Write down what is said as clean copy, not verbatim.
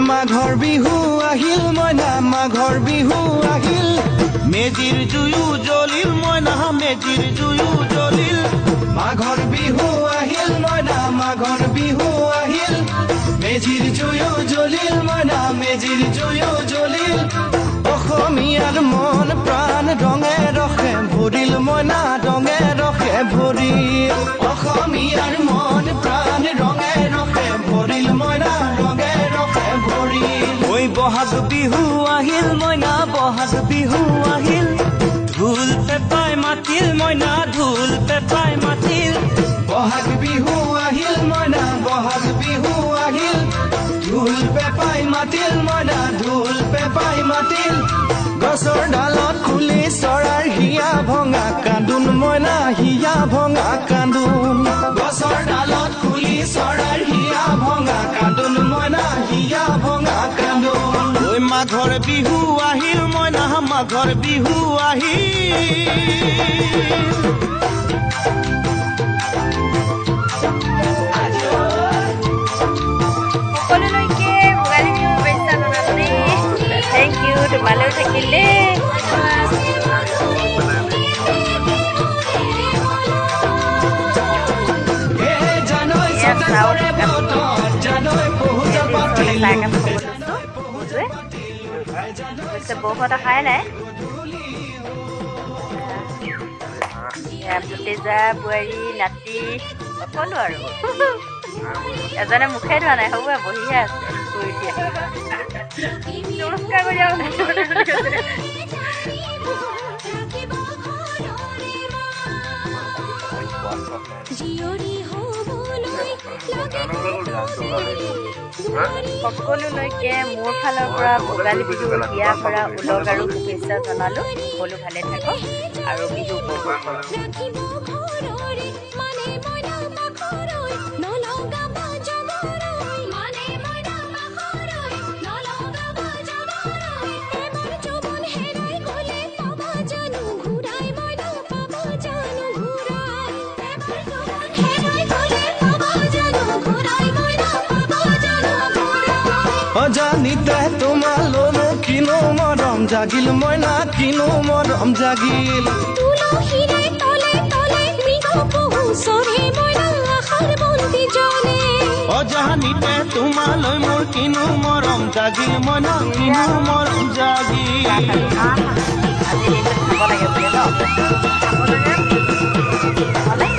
মাঘৰ বিহু আহিল মইনা মাঘৰ বিহু আহিল মেজিৰ জুয়ো জ্বলিল মইনা মেজিৰ জুয়ো জ্বলিল মাঘৰ বিহু আহিল মইনা মাঘৰ বিহু আহিল মেজিৰ জুয়ো জ্বলিল মইনা মেজিৰ জুয়ো জ্বলিল অসমীয়াৰ মন প্ৰাণ ৰঙে ৰসে ভৰিল মইনা ৰঙে ৰসে ভৰিল অসমীয়াৰ মন প্ৰাণ ৰঙে ৰসে ভৰিল মইনা ৰঙে ৰসে ভৰিল ঐ বহাগ বিহু আহিল মইনা বহাগ বিহু আহিল ঢোল পেপাই মাতিল মইনা ঢোল পেপাই মাতিল বহাগ বিহু আহিল মইনা বহাগ বিহু আহিল ঢোল পেপাই মাতিল মইনা ঢোল পেপাই মাতিল গছৰ ডালত খুলি চৰাৰ হিয়া ভঙা কান্দোন মইনা হিয়া ভঙা কান্দোন গছৰ ডালত খুলি চৰাৰ হিয়া ভঙা কান্দোন মইনা হিয়া ভঙা কান্দোন ঐ মাঘৰ বিহু আহিল মইনা মাঘৰ বিহু সকলোলৈকে ভোগালী বিহুৰ শুভেচ্ছা জনালো দেই থেংক ইউ তোমালৈও থাকিল দেই বৌহঁত অহাই নাই ভতিজা বোৱাৰী নাতি সকলো আৰু এজনে মুখে ধোৱা নাই হ'ব বহিহে আছে শুই দিয়া নমস্কাৰ কৰি সকলোলৈকে মোৰ ফালৰ পৰা ভোগালী বিহুৰ বিয়া কৰা ওলগ আৰু শুভেচ্ছা জনালোঁ সকলো ভালে থাকক আৰু বিহু উপভোগ কৰক জানিতে তোমালোনো কিনো মৰম জাগিল মইনা কিনো মৰম জাগিল জানিতে তোমালৈ মোৰ কিনো মৰম জাগিল মইনা কিনো মৰম জাগিল আজি দিনটো খাব লাগে বোলে ন